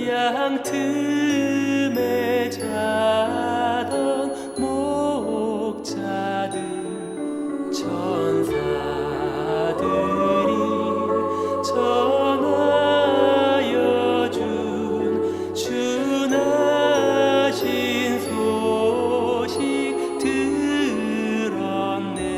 양 틈에 자던 목자들 천사들이 전하여 준 준하신 소식 들었네.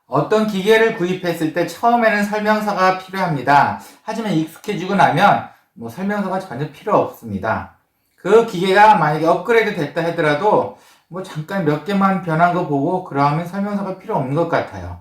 어떤 기계를 구입했을 때 처음에는 설명서가 필요합니다. 하지만 익숙해지고 나면 설명서가 전혀 필요 없습니다. 그 기계가 만약에 업그레이드 됐다 하더라도 잠깐 몇 개만 변한 거 보고 그러면 설명서가 필요 없는 것 같아요.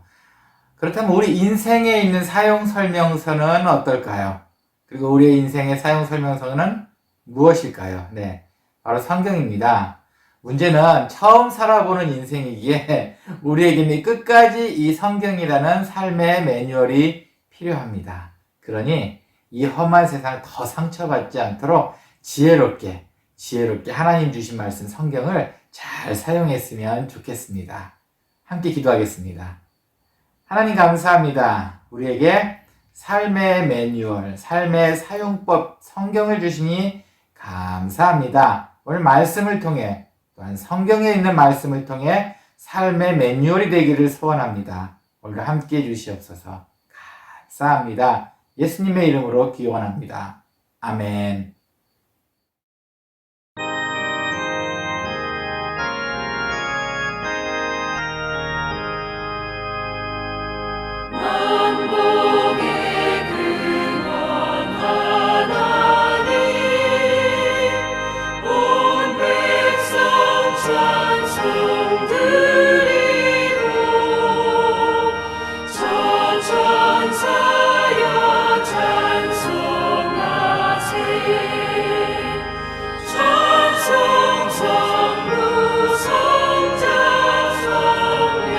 그렇다면 우리 인생에 있는 사용 설명서는 어떨까요? 그리고 우리의 인생의 사용 설명서는 무엇일까요? 네, 바로 성경입니다. 문제는 처음 살아보는 인생이기에 우리에게는 끝까지 이 성경이라는 삶의 매뉴얼이 필요합니다. 그러니 이 험한 세상을 더 상처받지 않도록 지혜롭게 하나님 주신 말씀 성경을 잘 사용했으면 좋겠습니다. 함께 기도하겠습니다. 하나님 감사합니다. 우리에게 삶의 매뉴얼, 삶의 사용법, 성경을 주시니 감사합니다. 오늘 말씀을 통해 또한 성경에 있는 말씀을 통해 삶의 매뉴얼이 되기를 소원합니다. 오늘 함께 해주시옵소서. 감사합니다. 예수님의 이름으로 기원합니다. 아멘. 만복의 근원 하나님 온 백성 찬송 드리고 천천사여 찬송하세 찬송 성부 성자 성령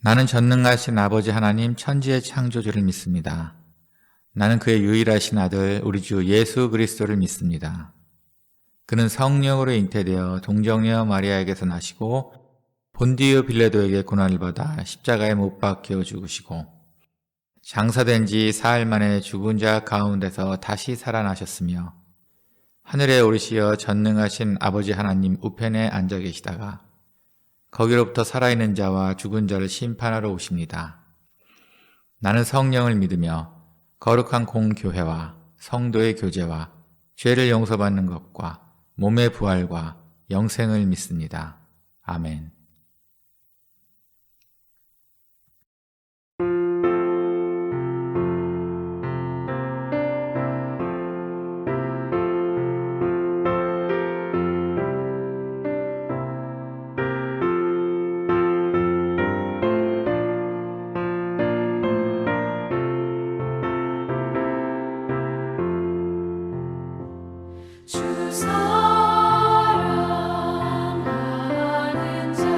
나는 전능하신 아버지 하나님 천지의 창조주를 믿습니다. 나는 그의 유일하신 아들 우리 주 예수 그리스도를 믿습니다. 그는 성령으로 잉태되어 동정녀 마리아에게서 나시고 본디오 빌라도에게 고난을 받아 십자가에 못 박혀 죽으시고 장사된 지 사흘 만에 죽은 자 가운데서 다시 살아나셨으며 하늘에 오르시어 전능하신 아버지 하나님 우편에 앉아 계시다가 거기로부터 살아있는 자와 죽은 자를 심판하러 오십니다. 나는 성령을 믿으며 거룩한 공교회와 성도의 교제와 죄를 용서받는 것과 몸의 부활과 영생을 믿습니다. 아멘. 주 사랑하는 자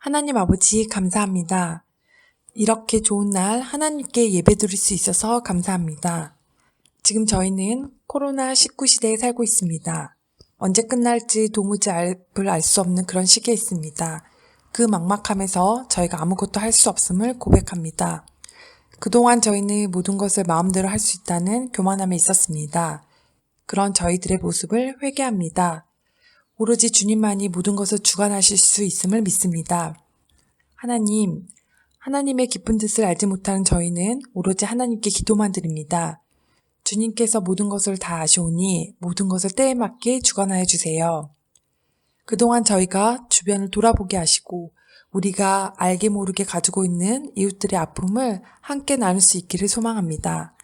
하나님 아버지 감사합니다. 이렇게 좋은 날 하나님께 예배드릴 수 있어서 감사합니다. 지금 저희는 코로나19 시대에 살고 있습니다. 언제 끝날지 도무지 알 수 없는 그런 시기에 있습니다. 그 막막함에서 저희가 아무것도 할 수 없음을 고백합니다. 그동안 저희는 모든 것을 마음대로 할 수 있다는 교만함에 있었습니다. 그런 저희들의 모습을 회개합니다. 오로지 주님만이 모든 것을 주관하실 수 있음을 믿습니다. 하나님의 깊은 뜻을 알지 못하는 저희는 오로지 하나님께 기도만 드립니다. 주님께서 모든 것을 다 아시오니 모든 것을 때에 맞게 주관하여 주세요. 그동안 저희가 주변을 돌아보게 하시고 우리가 알게 모르게 가지고 있는 이웃들의 아픔을 함께 나눌 수 있기를 소망합니다.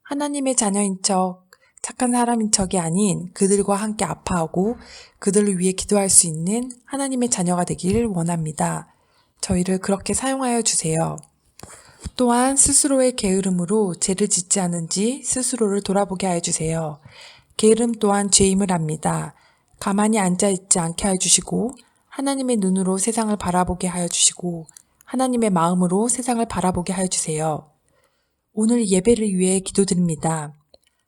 하나님의 자녀인 척, 착한 사람인 척이 아닌 그들과 함께 아파하고 그들을 위해 기도할 수 있는 하나님의 자녀가 되기를 원합니다. 저희를 그렇게 사용하여 주세요. 또한 스스로의 게으름으로 죄를 짓지 않은지 스스로를 돌아보게 하여 주세요. 게으름 또한 죄임을 압니다. 가만히 앉아있지 않게 하여 주시고 하나님의 눈으로 세상을 바라보게 하여 주시고 하나님의 마음으로 세상을 바라보게 하여 주세요. 오늘 예배를 위해 기도드립니다.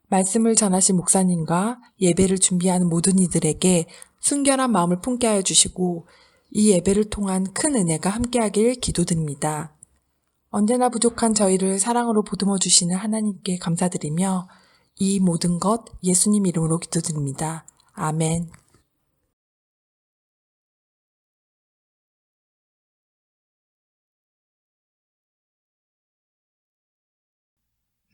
말씀을 전하신 목사님과 예배를 준비하는 모든 이들에게 순결한 마음을 품게 하여 주시고 이 예배를 통한 큰 은혜가 함께하길 기도드립니다. 언제나 부족한 저희를 사랑으로 보듬어 주시는 하나님께 감사드리며 이 모든 것 예수님 이름으로 기도드립니다. 아멘.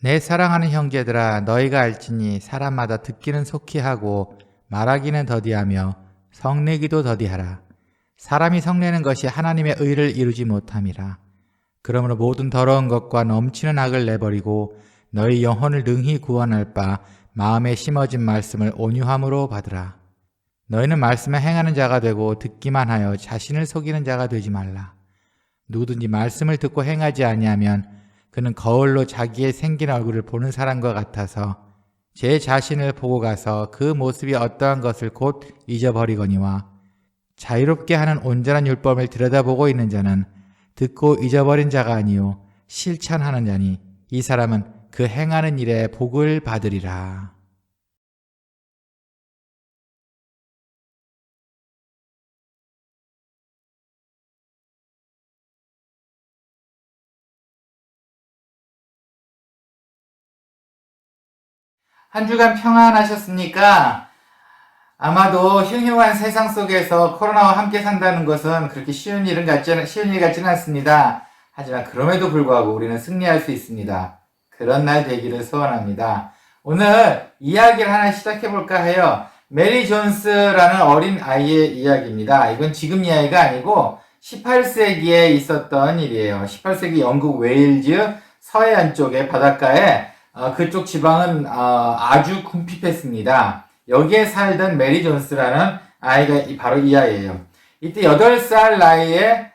내 사랑하는 형제들아, 너희가 알지니 사람마다 듣기는 속히 하고 말하기는 더디하며 성내기도 더디하라. 사람이 성내는 것이 하나님의 의를 이루지 못함이라. 그러므로 모든 더러운 것과 넘치는 악을 내버리고 너희 영혼을 능히 구원할 바 마음에 심어진 말씀을 온유함으로 받으라. 너희는 말씀에 행하는 자가 되고 듣기만 하여 자신을 속이는 자가 되지 말라. 누구든지 말씀을 듣고 행하지 아니하면 그는 거울로 자기의 생긴 얼굴을 보는 사람과 같아서 제 자신을 보고 가서 그 모습이 어떠한 것을 곧 잊어버리거니와 자유롭게 하는 온전한 율법을 들여다보고 있는 자는 듣고 잊어버린 자가 아니요 실천하는 자니 이 사람은 그 행하는 일에 복을 받으리라. 한 주간 평안하셨습니까? 아마도 흉흉한 세상 속에서 코로나와 함께 산다는 것은 그렇게 쉬운 일 같지는 않습니다. 하지만 그럼에도 불구하고 우리는 승리할 수 있습니다. 그런 날 되기를 소원합니다. 오늘 이야기를 하나 시작해볼까 해요. 메리 존스라는 어린 아이의 이야기입니다. 이건 지금 이야기가 아니고 18세기에 있었던 일이에요. 18세기 영국 웨일즈 서해안 쪽의 바닷가에 그쪽 지방은 아주 궁핍했습니다. 여기에 살던 메리 존스라는 아이가 바로 이 아이예요. 이때 8살 나이에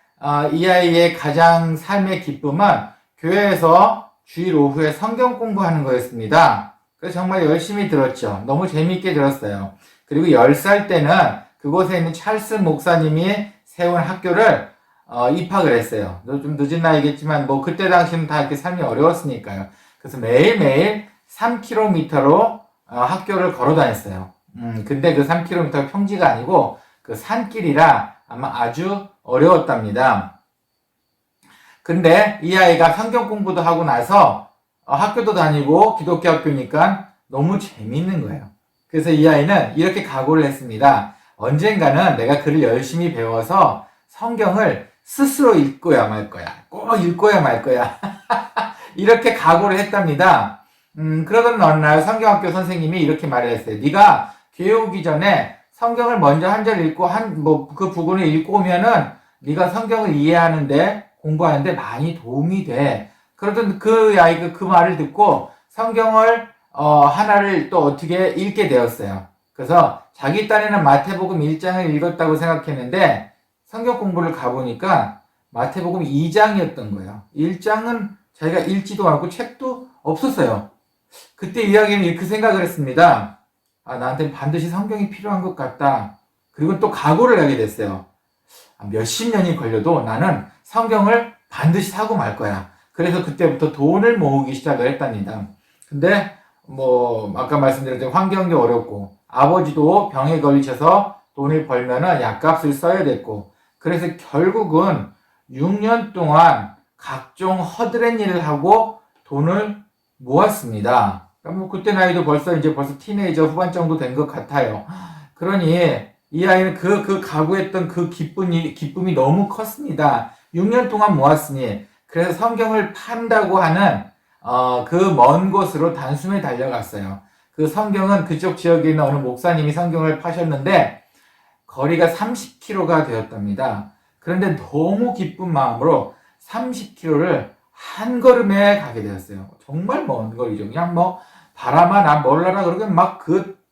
이 아이의 가장 삶의 기쁨은 교회에서 주일 오후에 성경 공부하는 거였습니다. 그래서 정말 열심히 들었죠. 너무 재미있게 들었어요. 그리고 10살 때는 그곳에 있는 찰스 목사님이 세운 학교를 입학을 했어요. 좀 늦은 나이겠지만 뭐 그때 당시는 다 이렇게 삶이 어려웠으니까요. 그래서 매일매일 3km로 학교를 걸어 다녔어요. 근데 그 3km가 평지가 아니고 그 산길이라 아마 아주 어려웠답니다. 근데 이 아이가 성경 공부도 하고 나서 학교도 다니고 기독교 학교니까 너무 재밌는 거예요. 그래서 이 아이는 이렇게 각오를 했습니다. 언젠가는 내가 글을 열심히 배워서 성경을 스스로 읽고야 말 거야. 꼭 읽고야 말 거야. 이렇게 각오를 했답니다. 그러던 어느 날 성경학교 선생님이 이렇게 말을 했어요. 네가 교회 오기 전에 성경을 먼저 한 절 읽고 그 부분을 읽고 오면은 네가 성경을 이해하는데 공부하는데 많이 도움이 돼. 그러던 그 아이가 그 말을 듣고 성경을 하나를 또 어떻게 읽게 되었어요. 그래서 자기 딴에는 마태복음 1장을 읽었다고 생각했는데 성경 공부를 가보니까 마태복음 2장이었던 거예요. 1장은 자기가 읽지도 않고 책도 없었어요. 그때 이야기는 이렇게 생각을 했습니다. 나한테는 반드시 성경이 필요한 것 같다. 그리고 또 각오를 하게 됐어요. 몇십 년이 걸려도 나는 성경을 반드시 사고 말 거야. 그래서 그때부터 돈을 모으기 시작을 했답니다. 근데 아까 말씀드렸던 환경도 어렵고 아버지도 병에 걸리셔서 돈을 벌면은 약값을 써야 됐고, 그래서 결국은 6년 동안 각종 허드렛 일을 하고 돈을 모았습니다. 그러니까 그때 나이도 벌써 티네이저 후반 정도 된 것 같아요. 그러니 이 아이는 그 각오했던 그 기쁨이 너무 컸습니다. 6년 동안 모았으니, 그래서 성경을 판다고 하는 그 먼 곳으로 단숨에 달려갔어요. 그 성경은 그쪽 지역에 있는 어느 목사님이 성경을 파셨는데 거리가 30km가 되었답니다. 그런데 너무 기쁜 마음으로 30km를 한 걸음에 가게 되었어요. 정말 먼 거리죠. 그냥 바라만 안 몰라라 그러면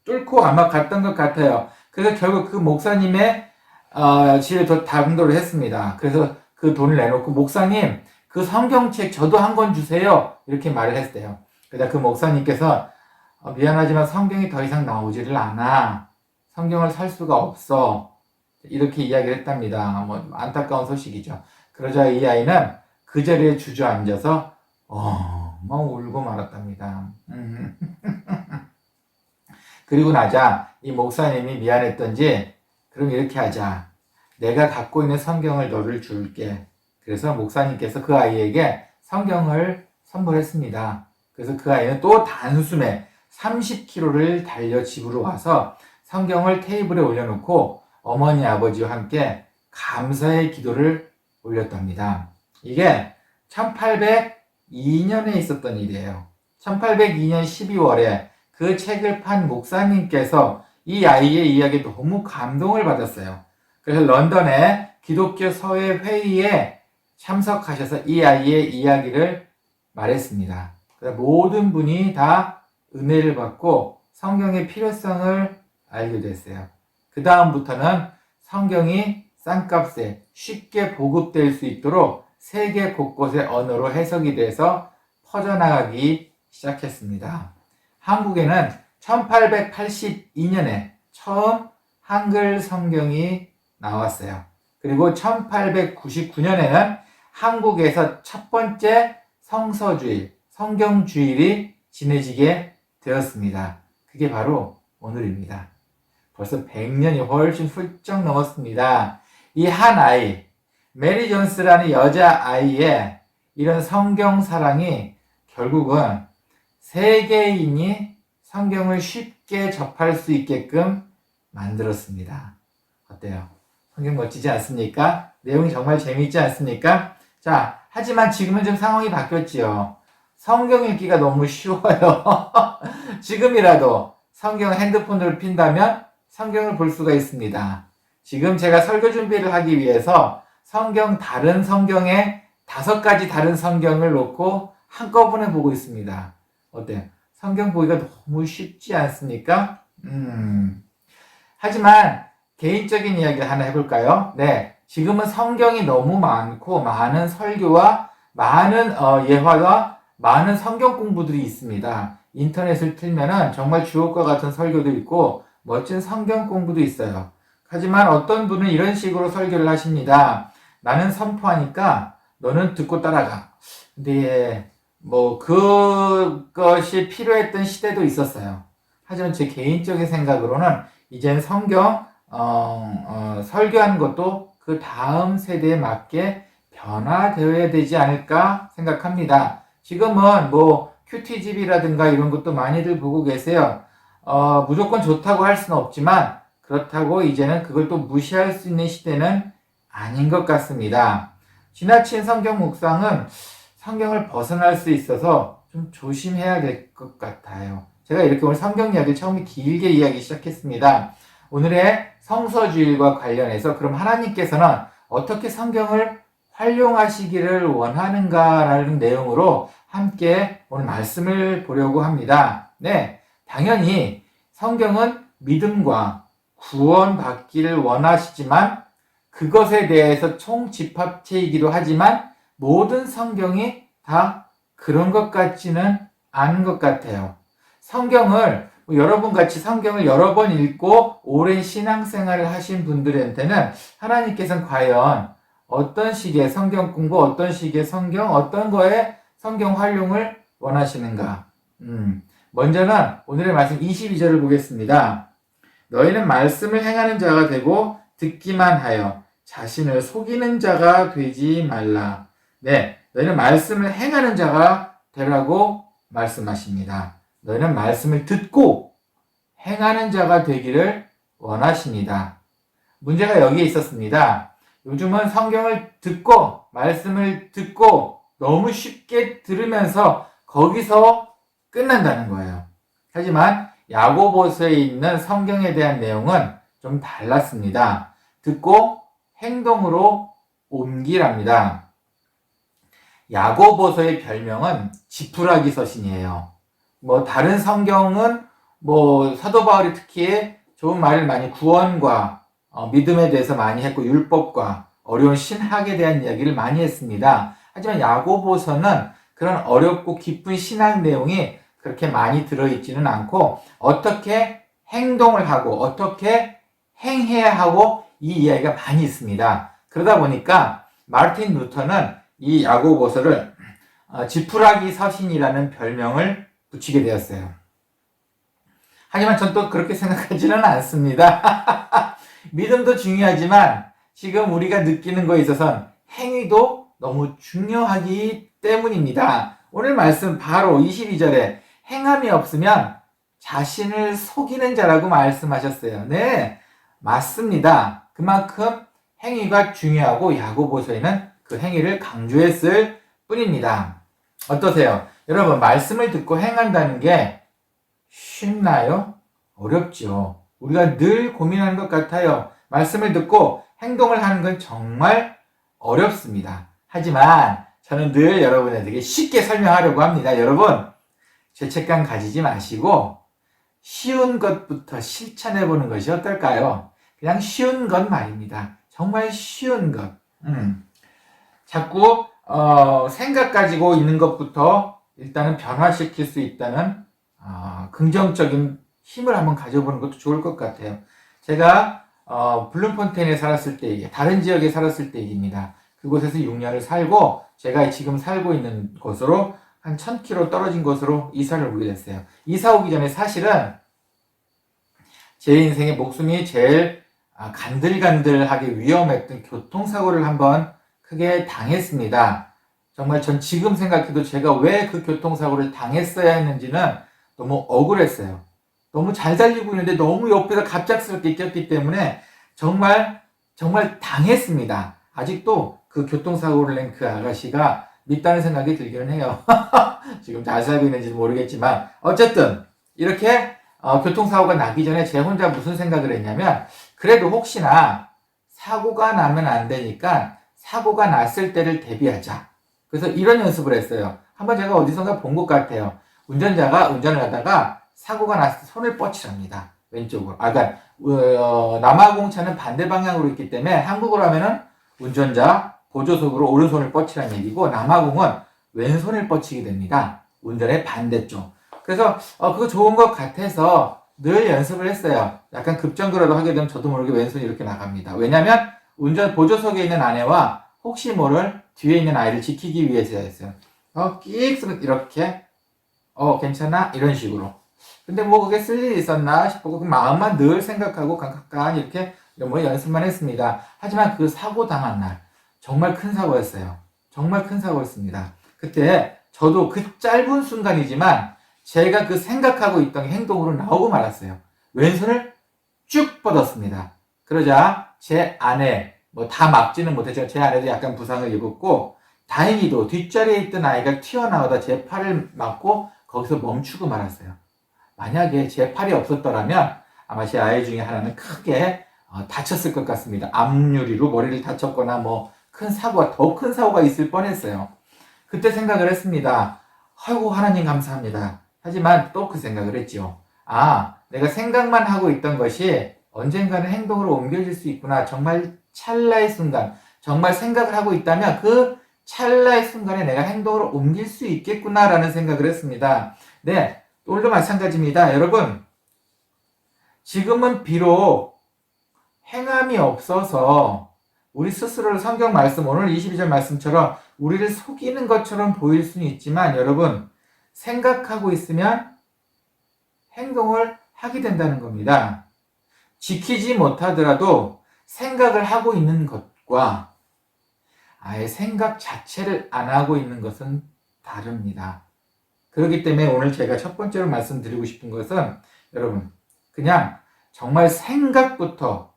뚫고 아마 갔던 것 같아요. 그래서 결국 그 목사님의 집에 더 당도를 했습니다. 그래서 그 돈을 내놓고, 목사님, 그 성경책 저도 한 권 주세요. 이렇게 말을 했어요. 그러다 그 목사님께서 미안하지만 성경이 더 이상 나오지를 않아. 성경을 살 수가 없어. 이렇게 이야기를 했답니다. 안타까운 소식이죠. 그러자 이 아이는 그 자리에 주저앉아서 울고 말았답니다. 그리고 나자 이 목사님이 미안했던지, 그럼 이렇게 하자. 내가 갖고 있는 성경을 너를 줄게. 그래서 목사님께서 그 아이에게 성경을 선물했습니다. 그래서 그 아이는 또 단숨에 30km를 달려 집으로 와서 성경을 테이블에 올려놓고 어머니 아버지와 함께 감사의 기도를 올렸답니다. 이게 1802년에 있었던 일이에요. 1802년 12월에 그 책을 판 목사님께서 이 아이의 이야기에 너무 감동을 받았어요. 그래서 런던의 기독교 서회 회의에 참석하셔서 이 아이의 이야기를 말했습니다. 그래서 모든 분이 다 은혜를 받고 성경의 필요성을 알게 됐어요. 그 다음부터는 성경이 싼값에 쉽게 보급될 수 있도록 세계 곳곳의 언어로 해석이 돼서 퍼져나가기 시작했습니다. 한국에는 1882년에 처음 한글 성경이 나왔어요. 그리고 1899년에는 한국에서 첫 번째 성서주일, 성경주일이 지내지게 되었습니다. 그게 바로 오늘입니다. 벌써 100년이 훨씬 훌쩍 넘었습니다. 이 한 아이, 메리 존스라는 여자아이의 이런 성경 사랑이 결국은 세계인이 성경을 쉽게 접할 수 있게끔 만들었습니다. 어때요? 성경 멋지지 않습니까? 내용이 정말 재미있지 않습니까? 자, 하지만 지금은 좀 상황이 바뀌었지요. 성경 읽기가 너무 쉬워요. 지금이라도 성경 핸드폰으로 핀다면 성경을 볼 수가 있습니다. 지금 제가 설교 준비를 하기 위해서 다른 성경에 5가지 다른 성경을 놓고 한꺼번에 보고 있습니다. 어때요? 성경 보기가 너무 쉽지 않습니까? 하지만 개인적인 이야기를 하나 해볼까요? 네, 지금은 성경이 너무 많고 많은 설교와 많은 예화와 많은 성경 공부들이 있습니다. 인터넷을 틀면은 정말 주옥과 같은 설교도 있고 멋진 성경 공부도 있어요. 하지만 어떤 분은 이런 식으로 설교를 하십니다. 나는 선포하니까 너는 듣고 따라가. 근데 그것이 필요했던 시대도 있었어요. 하지만 제 개인적인 생각으로는 이제는 성경 설교하는 것도 그 다음 세대에 맞게 변화되어야 되지 않을까 생각합니다. 지금은 큐티집이라든가 이런 것도 많이들 보고 계세요. 무조건 좋다고 할 수는 없지만 그렇다고 이제는 그걸 또 무시할 수 있는 시대는 아닌 것 같습니다. 지나친 성경 묵상은 성경을 벗어날 수 있어서 좀 조심해야 될 것 같아요. 제가 이렇게 오늘 성경 이야기를 처음에 길게 이야기 시작했습니다. 오늘의 성서주일과 관련해서 그럼 하나님께서는 어떻게 성경을 활용하시기를 원하는가라는 내용으로 함께 오늘 말씀을 보려고 합니다. 네, 당연히 성경은 믿음과 구원받기를 원하시지만 그것에 대해서 총집합체이기도 하지만 모든 성경이 다 그런 것 같지는 않은 것 같아요. 성경을 여러분 같이 성경을 여러 번 읽고 오랜 신앙생활을 하신 분들한테는 하나님께서는 과연 어떤 식의 성경 공부, 어떤 식의 성경, 어떤 거에 성경 활용을 원하시는가? 먼저는 오늘의 말씀 22절을 보겠습니다. 너희는 말씀을 행하는 자가 되고 듣기만 하여 자신을 속이는 자가 되지 말라. 네, 너희는 말씀을 행하는 자가 되라고 말씀하십니다. 너희는 말씀을 듣고 행하는 자가 되기를 원하십니다. 문제가 여기에 있었습니다. 요즘은 성경을 듣고 말씀을 듣고 너무 쉽게 들으면서 거기서 끝난다는 거예요. 하지만 야고보서에 있는 성경에 대한 내용은 좀 달랐습니다. 듣고 행동으로 옮기랍니다. 야고보서의 별명은 지푸라기 서신이에요. 다른 성경은 사도 바울이 특히 좋은 말을 많이 구원과 믿음에 대해서 많이 했고 율법과 어려운 신학에 대한 이야기를 많이 했습니다. 하지만 야고보서는 그런 어렵고 깊은 신학 내용이 그렇게 많이 들어있지는 않고 어떻게 행동을 하고 어떻게 행해야 하고 이 이야기가 많이 있습니다. 그러다 보니까 마르틴 루터는 이 야고보서를 지푸라기 서신이라는 별명을 붙이게 되었어요. 하지만 전 또 그렇게 생각하지는 않습니다. 믿음도 중요하지만 지금 우리가 느끼는 거에 있어서는 행위도 너무 중요하기 때문입니다. 오늘 말씀 바로 22절에 행함이 없으면 자신을 속이는 자라고 말씀하셨어요. 네, 맞습니다. 그만큼 행위가 중요하고 야고보서에는 그 행위를 강조했을 뿐입니다. 어떠세요? 여러분, 말씀을 듣고 행한다는 게 쉽나요? 어렵죠. 우리가 늘 고민하는 것 같아요. 말씀을 듣고 행동을 하는 건 정말 어렵습니다. 하지만 저는 늘 여러분에게 쉽게 설명하려고 합니다. 여러분, 죄책감 가지지 마시고 쉬운 것부터 실천해보는 것이 어떨까요? 그냥 쉬운 것 말입니다. 정말 쉬운 것. 자꾸 생각 가지고 있는 것부터 일단은 변화시킬 수 있다는 긍정적인 힘을 한번 가져보는 것도 좋을 것 같아요. 제가 블룸폰테인에 살았을 때 얘기, 다른 지역에 살았을 때 얘기입니다. 그곳에서 6년을 살고 제가 지금 살고 있는 곳으로 한 1000km 떨어진 곳으로 이사를 오게 됐어요. 이사 오기 전에 사실은 제 인생에 목숨이 제일 간들간들하게 위험했던 교통사고를 한번 크게 당했습니다. 정말 전 지금 생각해도 제가 왜 그 교통사고를 당했어야 했는지는 너무 억울했어요. 너무 잘 달리고 있는데 너무 옆에서 갑작스럽게 꼈기 때문에 정말 당했습니다. 아직도 그 교통사고를 낸 그 아가씨가 밉다는 생각이 들기는 해요. 지금 잘 살고 있는지 모르겠지만 어쨌든 이렇게 교통사고가 나기 전에 제 혼자 무슨 생각을 했냐면 그래도 혹시나 사고가 나면 안 되니까 사고가 났을 때를 대비하자. 그래서 이런 연습을 했어요. 한번 제가 어디선가 본 것 같아요. 운전자가 운전을 하다가 사고가 났을 때 손을 뻗치랍니다. 왼쪽으로. 그러니까 남아공차는 반대 방향으로 있기 때문에 한국으로 하면은 운전자 보조석으로 오른손을 뻗치라는 얘기고 남아공은 왼손을 뻗치게 됩니다. 운전의 반대쪽. 그래서 그거 좋은 것 같아서 늘 연습을 했어요. 약간 급정거라도 하게 되면 저도 모르게 왼손이 이렇게 나갑니다. 왜냐면 운전 보조석에 있는 아내와 혹시 모를 뒤에 있는 아이를 지키기 위해서였어요. 끽 이렇게 괜찮아? 이런 식으로. 근데 그게 쓸 일이 있었나 싶고 그 마음만 늘 생각하고 깜깜 이렇게 연습만 했습니다. 하지만 그 사고 당한 날 정말 큰 사고였어요. 정말 큰 사고였습니다. 그때 저도 그 짧은 순간이지만 제가 그 생각하고 있던 행동으로 나오고 말았어요. 왼손을 쭉 뻗었습니다. 그러자 제 아내 다 막지는 못했지만 제 아내도 약간 부상을 입었고 다행히도 뒷자리에 있던 아이가 튀어나오다 제 팔을 맞고 거기서 멈추고 말았어요. 만약에 제 팔이 없었더라면 아마 제 아이 중에 하나는 크게 다쳤을 것 같습니다. 앞유리로 머리를 다쳤거나 큰 사고가 더 큰 사고가 있을 뻔했어요. 그때 생각을 했습니다. 아이고 하나님 감사합니다. 하지만 또 그 생각을 했죠. 내가 생각만 하고 있던 것이 언젠가는 행동으로 옮겨질 수 있구나. 정말 찰나의 순간, 정말 생각을 하고 있다면 그 찰나의 순간에 내가 행동으로 옮길 수 있겠구나라는 생각을 했습니다. 네, 오늘도 마찬가지입니다. 여러분, 지금은 비록 행함이 없어서 우리 스스로를 성경 말씀, 오늘 22절 말씀처럼 우리를 속이는 것처럼 보일 수는 있지만 여러분, 생각하고 있으면 행동을 하게 된다는 겁니다. 지키지 못하더라도 생각을 하고 있는 것과 아예 생각 자체를 안 하고 있는 것은 다릅니다. 그렇기 때문에 오늘 제가 첫 번째로 말씀드리고 싶은 것은 여러분, 그냥 정말 생각부터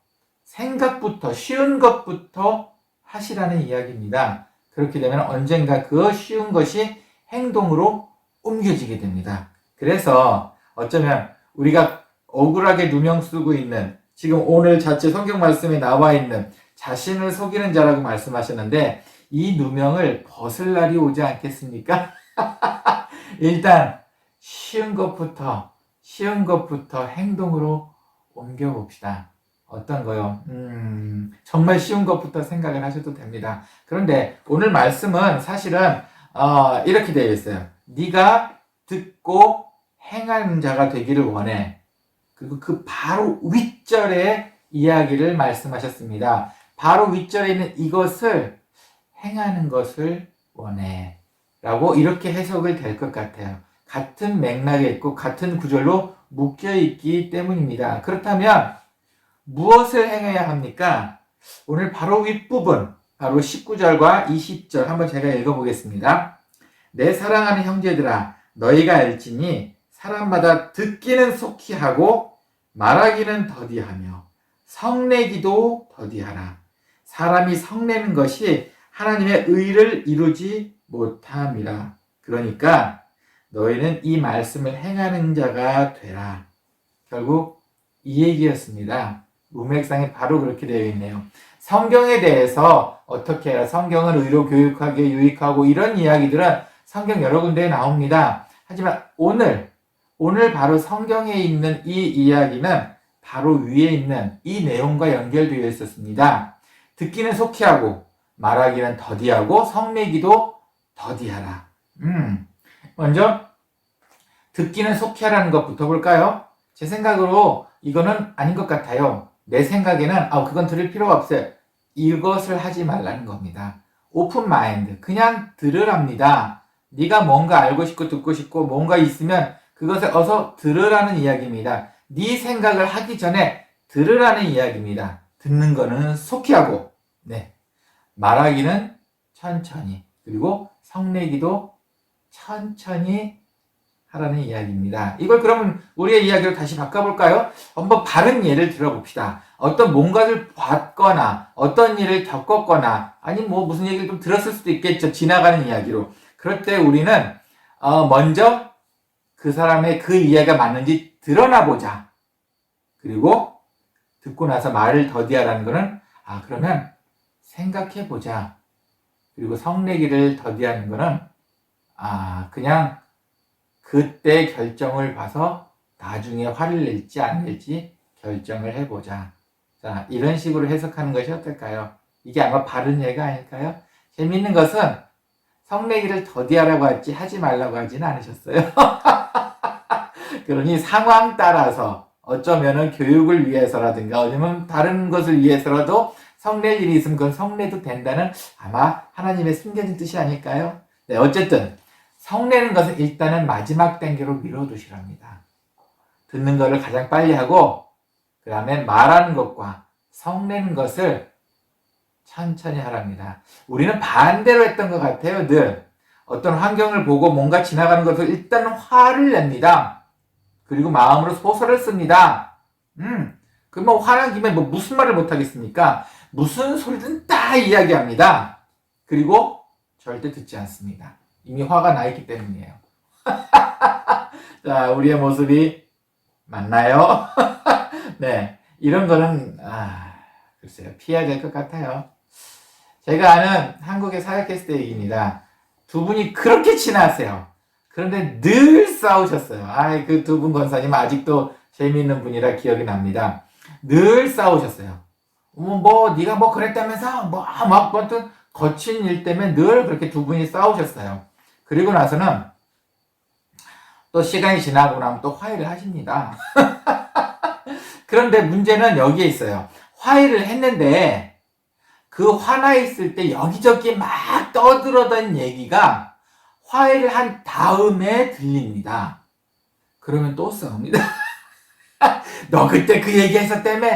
쉬운 것부터 하시라는 이야기입니다. 그렇게 되면 언젠가 그 쉬운 것이 행동으로 옮겨지게 됩니다. 그래서 어쩌면 우리가 억울하게 누명 쓰고 있는, 지금 오늘 자체 성경 말씀에 나와 있는 자신을 속이는 자라고 말씀하셨는데 이 누명을 벗을 날이 오지 않겠습니까? 일단 쉬운 것부터 행동으로 옮겨봅시다. 어떤 거요? 정말 쉬운 것부터 생각을 하셔도 됩니다. 그런데 오늘 말씀은 사실은 이렇게 되어 있어요. 네가 듣고 행하는 자가 되기를 원해. 그리고 그 바로 윗절에 이야기를 말씀하셨습니다. 바로 윗절에 있는 이것을 행하는 것을 원해. 라고 이렇게 해석이 될 것 같아요. 같은 맥락에 있고 같은 구절로 묶여 있기 때문입니다. 그렇다면 무엇을 행해야 합니까? 오늘 바로 윗부분, 바로 19절과 20절 한번 제가 읽어보겠습니다. 내 사랑하는 형제들아, 너희가 알지니 사람마다 듣기는 속히 하고 말하기는 더디하며 성내기도 더디하라. 사람이 성내는 것이 하나님의 의를 이루지 못함이라. 그러니까 너희는 이 말씀을 행하는 자가 되라. 결국 이 얘기였습니다. 문맥상에 바로 그렇게 되어 있네요. 성경에 대해서 어떻게 해야 성경을 의로 교육하게 유익하고 이런 이야기들은 성경 여러 군데에 나옵니다. 하지만 오늘 바로 성경에 있는 이 이야기는 바로 위에 있는 이 내용과 연결되어 있었습니다. 듣기는 속히 하고 말하기는 더디하고 성내기도 더디하라. 먼저 듣기는 속히 하라는 것부터 볼까요? 제 생각으로 이거는 아닌 것 같아요. 내 생각에는 그건 들을 필요가 없어요. 이것을 하지 말라는 겁니다. 오픈 마인드, 그냥 들으랍니다. 네가 뭔가 알고 싶고 듣고 싶고 뭔가 있으면 그것을 어서 들으라는 이야기입니다. 네 생각을 하기 전에 들으라는 이야기입니다. 듣는 거는 속히 하고, 말하기는 천천히, 그리고 성내기도 천천히 하라는 이야기입니다. 이걸 그러면 우리의 이야기로 다시 바꿔볼까요? 한번 바른 예를 들어봅시다. 어떤 뭔가를 봤거나 어떤 일을 겪었거나 아니 무슨 얘기를 좀 들었을 수도 있겠죠. 지나가는 이야기로. 그럴 때 우리는 먼저 그 사람의 그 이야기가 맞는지 드러나 보자. 그리고 듣고 나서 말을 더디하라는 거는 그러면 생각해 보자. 그리고 성내기를 더디하는 거는 그냥 그때 결정을 봐서 나중에 화를 낼지 안 낼지 결정을 해보자. 자, 이런 식으로 해석하는 것이 어떨까요? 이게 아마 바른 예가 아닐까요? 재밌는 것은 성내기를 더디하라고 하지 말라고 하지는 않으셨어요. 그러니 상황 따라서 어쩌면은 교육을 위해서라든가 아니면 다른 것을 위해서라도 성낼 일이 있으면 그건 성내도 된다는 아마 하나님의 숨겨진 뜻이 아닐까요? 어쨌든 성내는 것은 일단은 마지막 단계로 미뤄두시랍니다. 듣는 것을 가장 빨리 하고 그 다음에 말하는 것과 성내는 것을 천천히 하랍니다. 우리는 반대로 했던 것 같아요. 늘 어떤 환경을 보고 뭔가 지나가는 것을 일단 화를 냅니다. 그리고 마음으로 소설을 씁니다. 그럼 화난 김에 무슨 말을 못하겠습니까? 무슨 소리든 다 이야기합니다. 그리고 절대 듣지 않습니다. 이미 화가 나 있기 때문이에요. 자, 우리의 모습이 맞나요? 네, 이런 거는 글쎄요, 피해야 될 것 같아요. 제가 아는 한국의 사역했을 때 얘기입니다. 두 분이 그렇게 친하세요. 그런데 늘 싸우셨어요. 그 두 분 권사님 아직도 재미있는 분이라 기억이 납니다. 늘 싸우셨어요. 네가 그랬다면서 막 어떤 거친 일 때문에 늘 그렇게 두 분이 싸우셨어요. 그리고 나서는 또 시간이 지나고 나면 또 화해를 하십니다. 그런데 문제는 여기에 있어요. 화해를 했는데 그 화나 있을 때 여기저기 막 떠들어던 얘기가 화해를 한 다음에 들립니다. 그러면 또 싸웁니다. 너 그때 그 얘기 했었다며?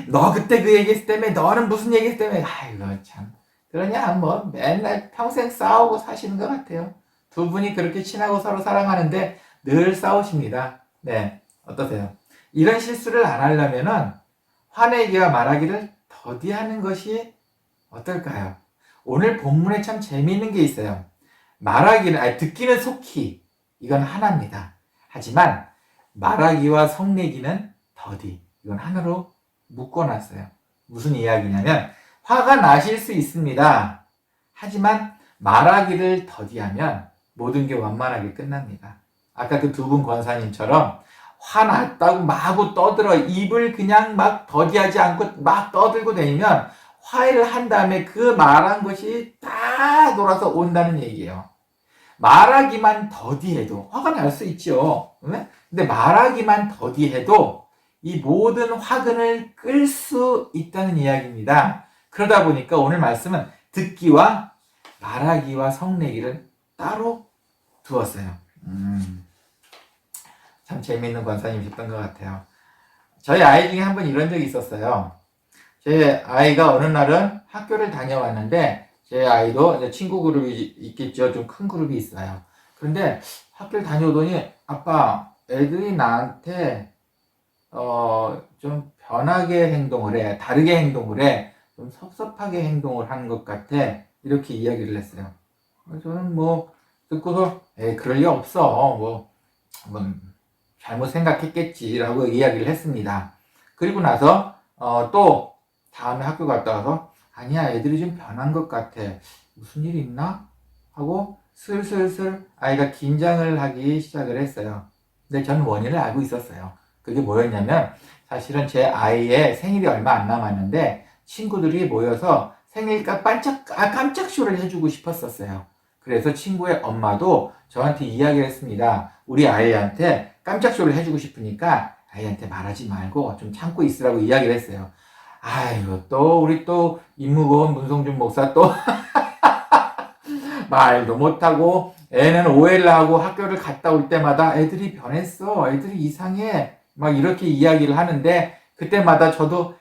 너 그때 그 얘기 했었다며? 너는 무슨 얘기 했었다며? 아이고 참. 그러냐 뭐 맨날 평생 싸우고 사시는 것 같아요. 두 분이 그렇게 친하고 서로 사랑하는데 늘 싸우십니다. 네, 어떠세요? 이런 실수를 안 하려면은 화내기와 말하기를 더디하는 것이 어떨까요? 오늘 본문에 참 재미있는 게 있어요. 듣기는 속히 이건 하나입니다. 하지만 말하기와 성내기는 더디, 이건 하나로 묶어놨어요. 무슨 이야기냐면 화가 나실 수 있습니다. 하지만 말하기를 더디하면 모든 게 완만하게 끝납니다. 아까 그 두 분 권사님처럼 화났다고 마구 떠들어 입을 그냥 막 더디하지 않고 막 떠들고 다니면 화해를 한 다음에 그 말한 것이 다 돌아서 온다는 얘기예요. 말하기만 더디해도 화가 날 수 있죠. 근데 말하기만 더디해도 이 모든 화근을 끌 수 있다는 이야기입니다. 그러다 보니까 오늘 말씀은 듣기와 말하기와 성내기를 따로 두었어요. 참 재미있는 권사님이셨던 것 같아요. 저희 아이 중에 한 번 이런 적이 있었어요. 제 아이가 어느 날은 학교를 다녀왔는데 제 아이도 이제 친구 그룹이 있겠죠. 좀 큰 그룹이 있어요. 그런데 학교를 다녀오더니 아빠, 애들이 나한테 좀 변하게 행동을 해. 다르게 행동을 해. 좀 섭섭하게 행동을 하는 것 같아. 이렇게 이야기를 했어요. 저는 뭐 듣고서 그럴 리 없어. 뭐 잘못 생각했겠지라고 이야기를 했습니다. 그리고 나서 또 다음에 학교 갔다 와서 아니야, 애들이 좀 변한 것 같아. 무슨 일 있나? 하고 슬슬슬 아이가 긴장을 하기 시작을 했어요. 근데 저는 원인을 알고 있었어요. 그게 뭐였냐면 사실은 제 아이의 생일이 얼마 안 남았는데 친구들이 모여서 생일 깜짝 쇼를 해주고 싶었었어요. 그래서 친구의 엄마도 저한테 이야기를 했습니다. 우리 아이한테 깜짝 쇼를 해주고 싶으니까 아이한테 말하지 말고 좀 참고 있으라고 이야기를 했어요. 아이고, 우리 임무고원 문성준 목사 말도 못하고 애는 오해를 하고 학교를 갔다 올 때마다 애들이 변했어. 애들이 이상해. 막 이렇게 이야기를 하는데 그때마다 저도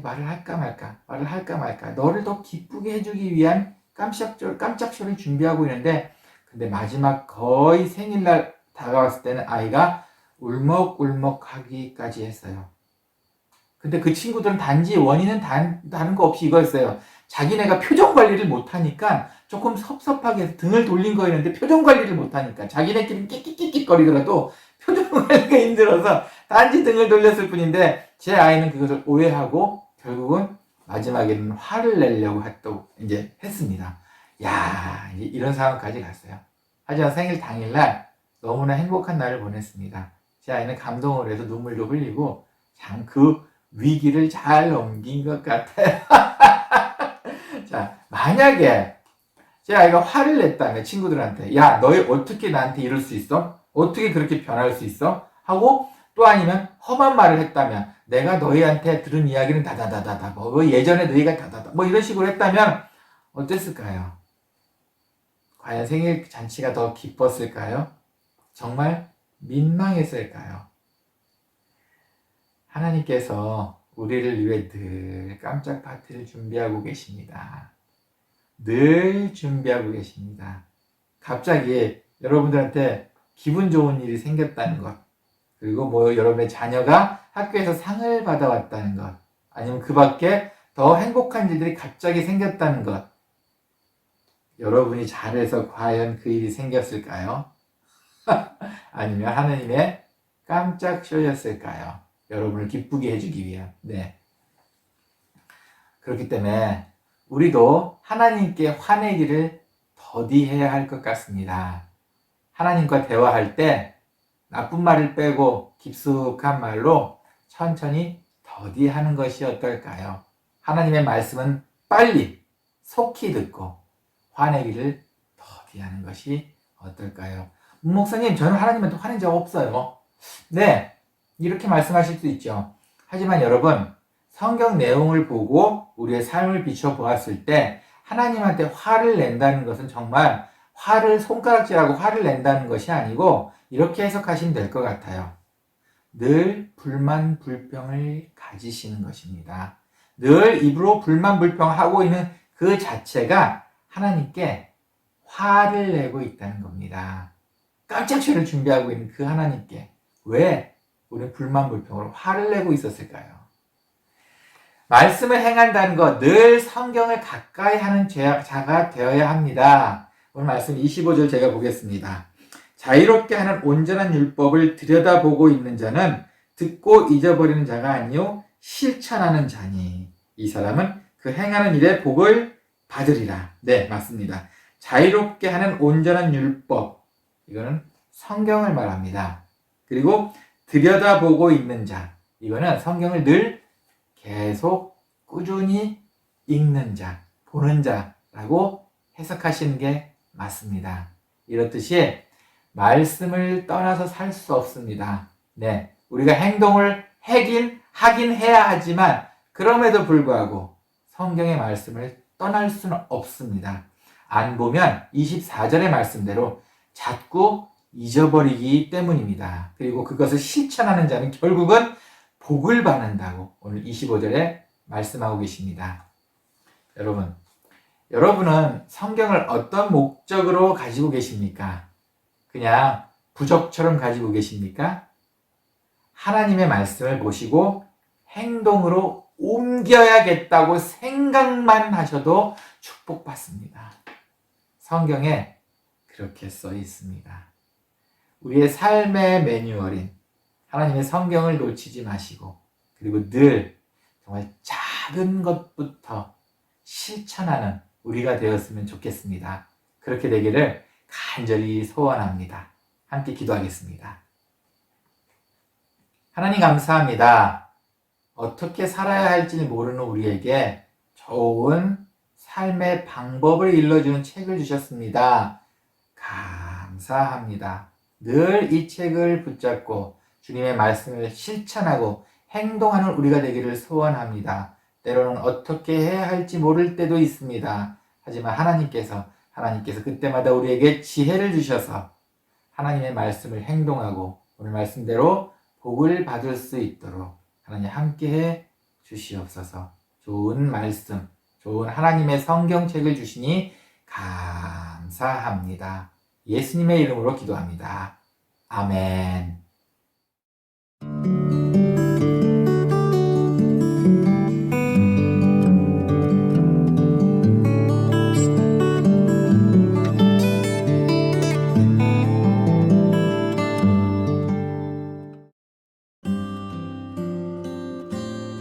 말을 할까 말까. 너를 더 기쁘게 해주기 위한 깜짝 쇼를 준비하고 있는데 근데 마지막 거의 생일날 다가왔을 때는 아이가 울먹울먹 하기까지 했어요. 근데 그 친구들은 단지 원인은 다른 거 없이 이거였어요. 자기네가 표정 관리를 못하니까 조금 섭섭하게 해서 등을 돌린 거였는데 표정 관리를 못하니까 자기네끼리 끽끽끽거리더라도 표정 관리가 힘들어서 단지 등을 돌렸을 뿐인데 제 아이는 그것을 오해하고 결국은 마지막에는 화를 내려고 이제 했습니다. 이런 상황까지 갔어요. 하지만 생일 당일날 너무나 행복한 날을 보냈습니다. 제 아이는 감동을 해서 눈물도 흘리고 참 그 위기를 잘 넘긴 것 같아요. 자, 만약에 제 아이가 화를 냈다면 친구들한테 너희 어떻게 나한테 이럴 수 있어? 어떻게 그렇게 변할 수 있어? 하고 또 아니면 험한 말을 했다면 내가 너희한테 들은 이야기는 다다다다다 뭐 예전에 너희가 다다다 뭐 이런 식으로 했다면 어땠을까요? 과연 생일 잔치가 더 기뻤을까요? 정말 민망했을까요? 하나님께서 우리를 위해 늘 깜짝 파티를 준비하고 계십니다. 늘 준비하고 계십니다. 갑자기 여러분들한테 기분 좋은 일이 생겼다는 것, 그리고 여러분의 자녀가 학교에서 상을 받아왔다는 것, 아니면 그 밖에 더 행복한 일들이 갑자기 생겼다는 것, 여러분이 잘해서 과연 그 일이 생겼을까요? 아니면 하나님의 깜짝 쇼였을까요? 여러분을 기쁘게 해주기 위한. 네. 그렇기 때문에 우리도 하나님께 화내기를 더디해야 할 것 같습니다. 하나님과 대화할 때 나쁜 말을 빼고 깊숙한 말로 천천히 더디하는 것이 어떨까요? 하나님의 말씀은 빨리 속히 듣고 화내기를 더디하는 것이 어떨까요? 목사님, 저는 하나님한테 화낸 적 없어요. 네, 이렇게 말씀하실 수 있죠. 하지만 여러분, 성경 내용을 보고 우리의 삶을 비춰 보았을 때 하나님한테 화를 낸다는 것은 정말 손가락질하고 화를 낸다는 것이 아니고 이렇게 해석하시면 될 것 같아요. 늘 불만 불평을 가지시는 것입니다. 늘 입으로 불만 불평하고 있는 그 자체가 하나님께 화를 내고 있다는 겁니다. 깜짝 죄를 준비하고 있는 그 하나님께 왜 우리는 불만 불평으로 화를 내고 있었을까요? 말씀을 행한다는 것, 늘 성경을 가까이 하는 자가 되어야 합니다. 오늘 말씀 25절 제가 보겠습니다. 자유롭게 하는 온전한 율법을 들여다보고 있는 자는 듣고 잊어버리는 자가 아니요 실천하는 자니 이 사람은 그 행하는 일에 복을 받으리라. 네, 맞습니다. 자유롭게 하는 온전한 율법, 이거는 성경을 말합니다. 그리고 들여다보고 있는 자, 이거는 성경을 늘 계속 꾸준히 읽는 자, 보는 자라고 해석하시는 게 맞습니다. 이렇듯이 말씀을 떠나서 살 수 없습니다. 네, 우리가 행동을 하긴 해야 하지만 그럼에도 불구하고 성경의 말씀을 떠날 수는 없습니다. 안 보면 24절의 말씀대로 자꾸 잊어버리기 때문입니다. 그리고 그것을 실천하는 자는 결국은 복을 받는다고 오늘 25절에 말씀하고 계십니다. 여러분은 성경을 어떤 목적으로 가지고 계십니까? 그냥 부적처럼 가지고 계십니까? 하나님의 말씀을 보시고 행동으로 옮겨야겠다고 생각만 하셔도 축복받습니다. 성경에 그렇게 써 있습니다. 우리의 삶의 매뉴얼인 하나님의 성경을 놓치지 마시고 그리고 늘 정말 작은 것부터 실천하는 우리가 되었으면 좋겠습니다. 그렇게 되기를 간절히 소원합니다. 함께 기도하겠습니다. 하나님 감사합니다. 어떻게 살아야 할지 모르는 우리에게 좋은 삶의 방법을 일러주는 책을 주셨습니다. 감사합니다. 늘 이 책을 붙잡고 주님의 말씀을 실천하고 행동하는 우리가 되기를 소원합니다. 때로는 어떻게 해야 할지 모를 때도 있습니다. 하지만 하나님께서 그때마다 우리에게 지혜를 주셔서 하나님의 말씀을 행동하고 오늘 말씀대로 복을 받을 수 있도록 하나님 함께해 주시옵소서. 좋은 말씀, 좋은 하나님의 성경책을 주시니 감사합니다. 예수님의 이름으로 기도합니다. 아멘.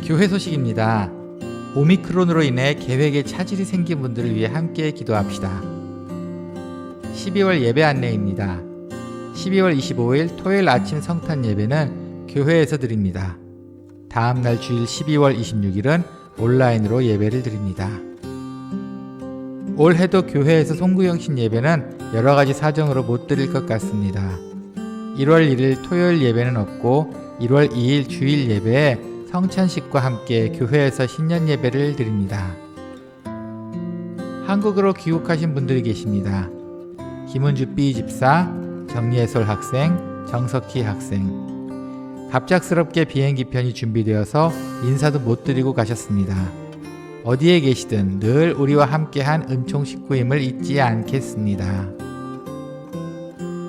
교회 소식입니다. 오미크론으로 인해 계획에 차질이 생긴 분들을 위해 함께 기도합시다. 12월 예배 안내입니다. 12월 25일 토요일 아침 성탄 예배는 교회에서 드립니다. 다음날 주일 12월 26일은 온라인으로 예배를 드립니다. 올해도 교회에서 송구영신 예배는 여러가지 사정으로 못 드릴 것 같습니다. 1월 1일 토요일 예배는 없고 1월 2일 주일 예배에 성찬식과 함께 교회에서 신년 예배를 드립니다. 한국으로 귀국하신 분들이 계십니다. 김은주 B 집사, 정예솔 학생, 정석희 학생. 갑작스럽게 비행기 편이 준비되어서 인사도 못 드리고 가셨습니다. 어디에 계시든 늘 우리와 함께한 은총 식구임을 잊지 않겠습니다.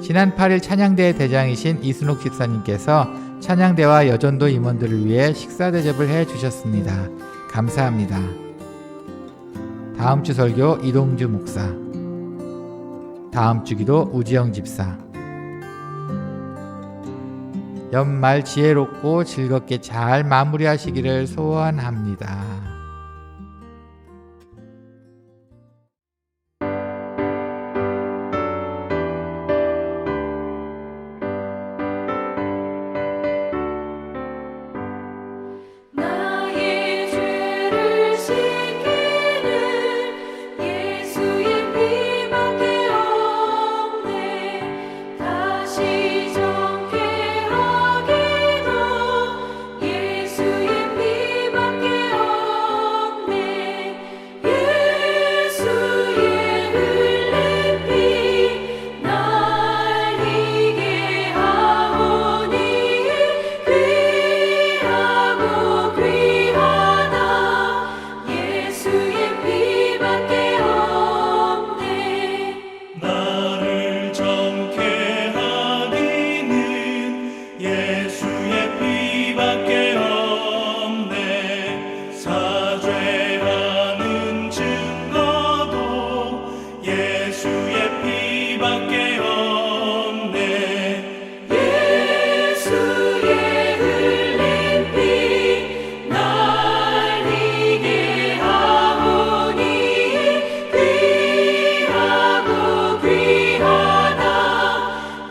지난 8일 찬양대회 대장이신 이순옥 집사님께서 찬양대와 여전도 임원들을 위해 식사 대접을 해주셨습니다. 감사합니다. 다음 주 설교 이동주 목사, 다음 주 기도 우지영 집사. 연말 지혜롭고 즐겁게 잘 마무리하시기를 소원합니다. 나의 죄를 씻기는 예수의 피밖에 없네. 다시 정케 하기도 예수의 피밖에 없네. 예수의 흘린 피 날 이게 하오니 귀하고 귀하다.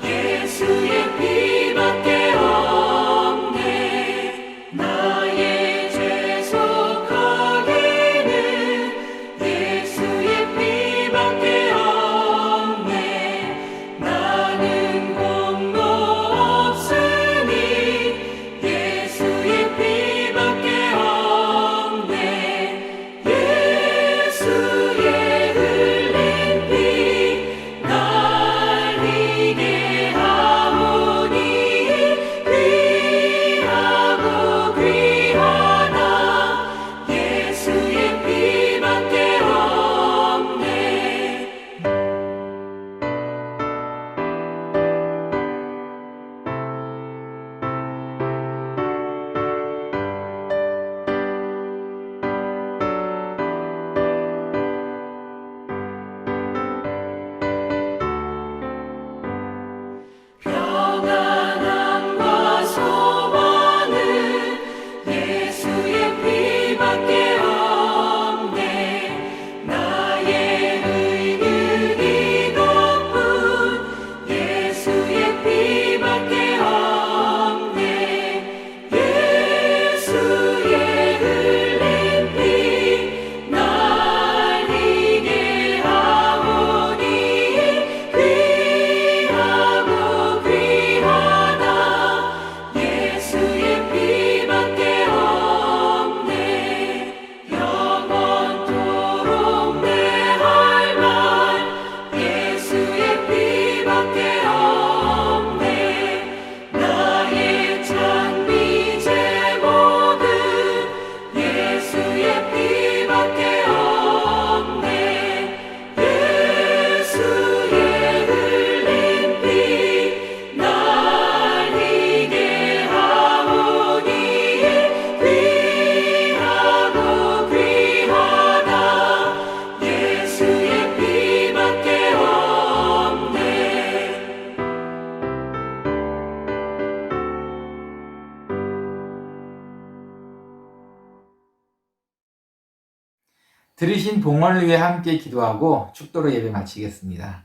예수의 피밖에 없네. 나의 죄 속하기는 예수의 피밖에 없네. 나는 공로 없으니 예수의 피밖에 없네. 예수의 흘린 피 날 이게 하오니 귀하고 귀하다. 예수의 피밖에 없네. 평안함과 소망은 예수의 피밖에 없네. 나의 의는 이것뿐 예수의 피밖에 없네. 예수의 흘린 피 날 이게 하오니 귀하고 귀하다. 예수의 피밖에 없네. 영원토록 내 할 말 예수의 피밖에 없네. 나의 찬미 제목은 예수의 피밖에 없네. 예수의 흘린 피 날 이게 하오니 귀하고 귀하다. 예수의 피밖에 없네. 들으신 봉헌을 위해 함께 기도하고 축도로 예배 마치겠습니다.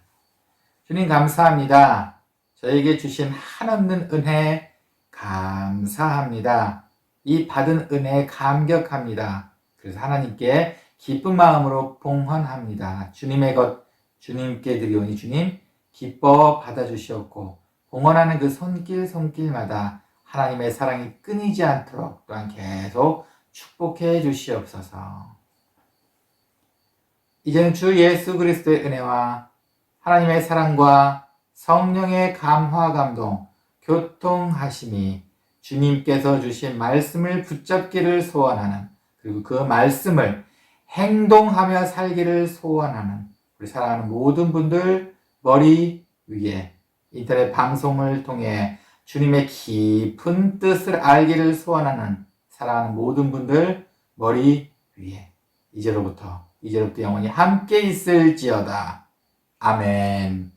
주님 감사합니다. 저에게 주신 한없는 은혜 감사합니다. 이 받은 은혜에 감격합니다. 그래서 하나님께 기쁜 마음으로 봉헌합니다. 주님의 것 주님께 드리오니 주님 기뻐 받아주시옵고 봉헌하는 그 손길마다 하나님의 사랑이 끊이지 않도록 또한 계속 축복해 주시옵소서. 이제는 주 예수 그리스도의 은혜와 하나님의 사랑과 성령의 감화 감동, 교통하심이 주님께서 주신 말씀을 붙잡기를 소원하는, 그리고 그 말씀을 행동하며 살기를 소원하는 우리 사랑하는 모든 분들 머리 위에 인터넷 방송을 통해 주님의 깊은 뜻을 알기를 소원하는 사랑하는 모든 분들 머리 위에 이제로부터 영원히 함께 있을지어다. 아멘.